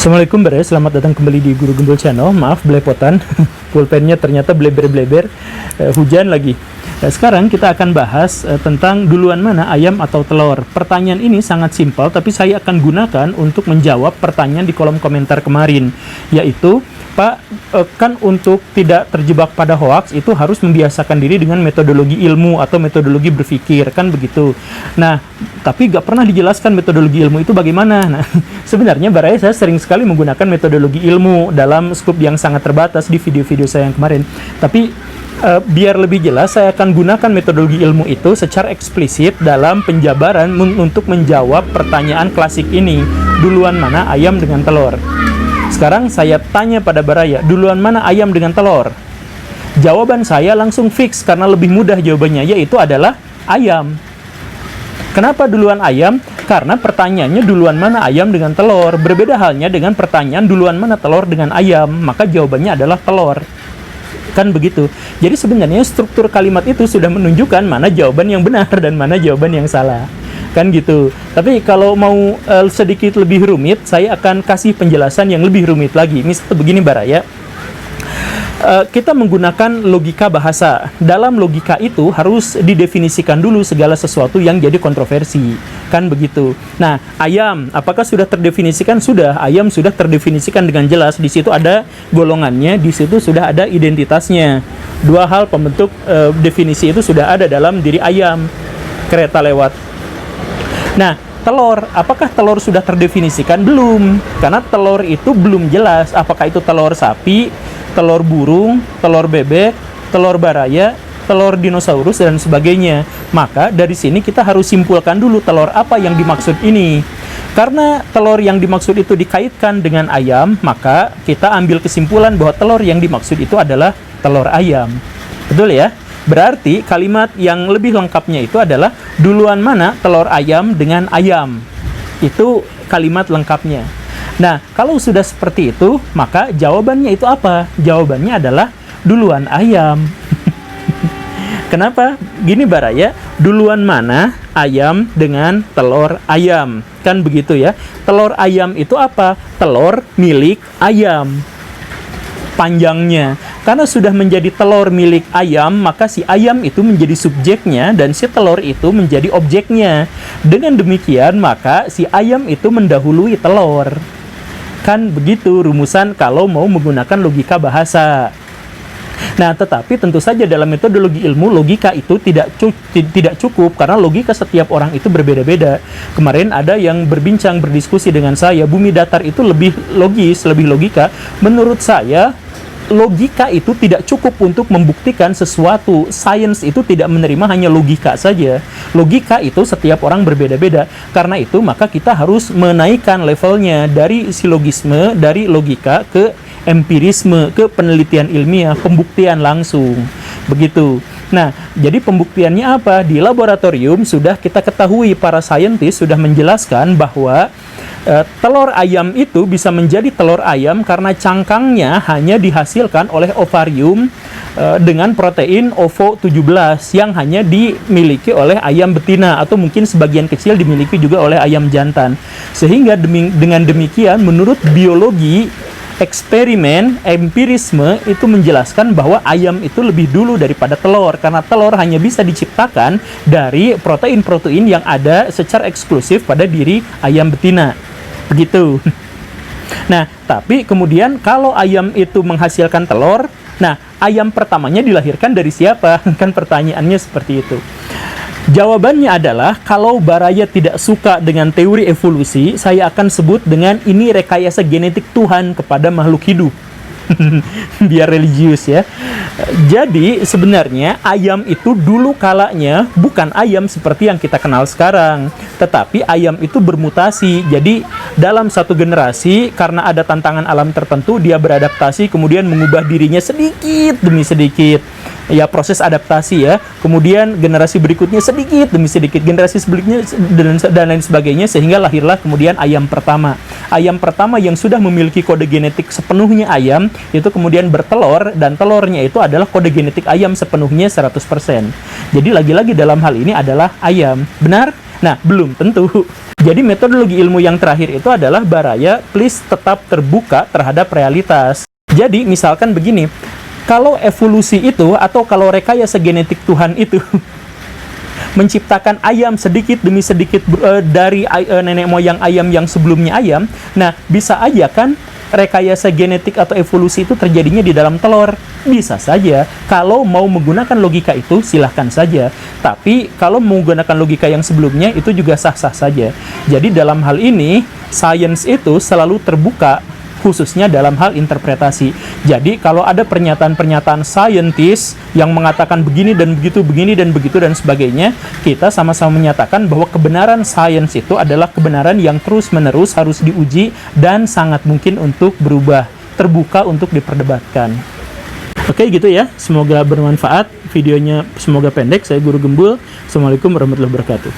Assalamualaikum Bre, selamat datang kembali di Guru Gembul Channel. Maaf belepotan, pulpennya ternyata bleber-bleber, hujan lagi. Sekarang kita akan bahas tentang duluan mana ayam atau telur. Pertanyaan ini sangat simpel, tapi saya akan gunakan untuk menjawab pertanyaan di kolom komentar kemarin, yaitu Pak, kan untuk tidak terjebak pada hoaks itu harus membiasakan diri dengan metodologi ilmu atau metodologi berpikir, kan begitu. Nah, tapi nggak pernah dijelaskan metodologi ilmu itu bagaimana. Nah, sebenarnya saya sering sekali menggunakan metodologi ilmu dalam skup yang sangat terbatas di video-video saya yang kemarin. Tapi biar lebih jelas, saya akan gunakan metodologi ilmu itu secara eksplisit dalam penjabaran untuk menjawab pertanyaan klasik ini. Duluan mana ayam dengan telur? Sekarang saya tanya pada Baraya, duluan mana ayam dengan telur? Jawaban saya langsung fix karena lebih mudah jawabannya, yaitu adalah ayam. Kenapa duluan ayam? Karena pertanyaannya duluan mana ayam dengan telur. Berbeda halnya dengan pertanyaan duluan mana telur dengan ayam, maka jawabannya adalah telur. Kan begitu. Jadi sebenarnya struktur kalimat itu sudah menunjukkan mana jawaban yang benar dan mana jawaban yang salah. Kan gitu. Tapi kalau mau sedikit lebih rumit, saya akan kasih penjelasan yang lebih rumit lagi. Misalnya begini Baraya, kita menggunakan logika bahasa. Dalam logika itu harus didefinisikan dulu segala sesuatu yang jadi kontroversi. Kan begitu. Nah, ayam, apakah sudah terdefinisikan? Sudah. Ayam sudah terdefinisikan dengan jelas. Di situ ada golongannya, di situ sudah ada identitasnya. Dua hal pembentuk definisi itu sudah ada dalam diri ayam. Kereta lewat. Nah, telur, apakah telur sudah terdefinisikan? Belum, karena telur itu belum jelas. Apakah itu telur sapi, telur burung, telur bebek, telur baraya, telur dinosaurus, dan sebagainya. Maka dari sini kita harus simpulkan dulu telur apa yang dimaksud ini. Karena telur yang dimaksud itu dikaitkan dengan ayam, maka kita ambil kesimpulan bahwa telur yang dimaksud itu adalah telur ayam. Betul ya? Berarti kalimat yang lebih lengkapnya itu adalah duluan mana telur ayam dengan ayam. Itu kalimat lengkapnya. Nah, kalau sudah seperti itu, maka jawabannya itu apa? Jawabannya adalah duluan ayam. Kenapa? Gini Baraya, duluan mana ayam dengan telur ayam? Kan begitu ya. Telur ayam itu apa? Telur milik ayam. Panjangnya, karena sudah menjadi telur milik ayam, maka si ayam itu menjadi subjeknya dan si telur itu menjadi objeknya. Dengan demikian, maka si ayam itu mendahului telur. Kan begitu rumusan kalau mau menggunakan logika bahasa. Nah, tetapi tentu saja dalam metodologi ilmu, logika itu tidak cukup karena logika setiap orang itu berbeda-beda. Kemarin ada yang berdiskusi dengan saya, bumi datar itu lebih logis, lebih logika. Menurut saya, logika itu tidak cukup untuk membuktikan sesuatu. Sains itu tidak menerima hanya logika saja. Logika itu setiap orang berbeda-beda. Karena itu, maka kita harus menaikkan levelnya dari silogisme, dari logika ke empirisme, ke penelitian ilmiah, pembuktian langsung. Begitu. Nah, jadi pembuktiannya apa? Di laboratorium sudah kita ketahui, para saintis sudah menjelaskan bahwa telur ayam itu bisa menjadi telur ayam karena cangkangnya hanya dihasilkan oleh ovarium dengan protein OVO17 yang hanya dimiliki oleh ayam betina atau mungkin sebagian kecil dimiliki juga oleh ayam jantan. Sehingga dengan demikian menurut biologi, eksperimen, empirisme itu menjelaskan bahwa ayam itu lebih dulu daripada telur karena telur hanya bisa diciptakan dari protein-protein yang ada secara eksklusif pada diri ayam betina. Begitu. Nah, tapi kemudian kalau ayam itu menghasilkan telur, nah ayam pertamanya dilahirkan dari siapa? Kan pertanyaannya seperti itu. Jawabannya adalah kalau Baraya tidak suka dengan teori evolusi, saya akan sebut dengan ini rekayasa genetik Tuhan kepada makhluk hidup. Biar religius ya. Jadi sebenarnya ayam itu dulu kalanya bukan ayam seperti yang kita kenal sekarang, tetapi ayam itu bermutasi. Jadi dalam satu generasi karena ada tantangan alam tertentu, dia beradaptasi kemudian mengubah dirinya sedikit demi sedikit. Ya, proses adaptasi ya. Kemudian generasi berikutnya sedikit demi sedikit, generasi sebelumnya dan lain sebagainya, sehingga lahirlah kemudian ayam pertama. Ayam pertama yang sudah memiliki kode genetik sepenuhnya ayam itu kemudian bertelur, dan telurnya itu adalah kode genetik ayam sepenuhnya 100%. Jadi lagi-lagi dalam hal ini adalah ayam. Benar? Nah, belum tentu. Jadi metodologi ilmu yang terakhir itu adalah Baraya, please tetap terbuka terhadap realitas. Jadi misalkan begini, kalau evolusi itu atau kalau rekayasa genetik Tuhan itu menciptakan ayam sedikit demi sedikit dari nenek moyang ayam yang sebelumnya ayam, nah bisa aja kan rekayasa genetik atau evolusi itu terjadinya di dalam telur. Bisa saja. Kalau mau menggunakan logika itu, silahkan saja. Tapi kalau menggunakan logika yang sebelumnya, itu juga sah-sah saja. Jadi dalam hal ini, sains itu selalu terbuka, khususnya dalam hal interpretasi. Jadi kalau ada pernyataan-pernyataan saintis yang mengatakan begini dan begitu dan sebagainya, kita sama-sama menyatakan bahwa kebenaran sains itu adalah kebenaran yang terus-menerus harus diuji dan sangat mungkin untuk berubah, terbuka untuk diperdebatkan. Oke, gitu ya. Semoga bermanfaat. Videonya semoga pendek. Saya Guru Gembul. Assalamualaikum warahmatullahi wabarakatuh.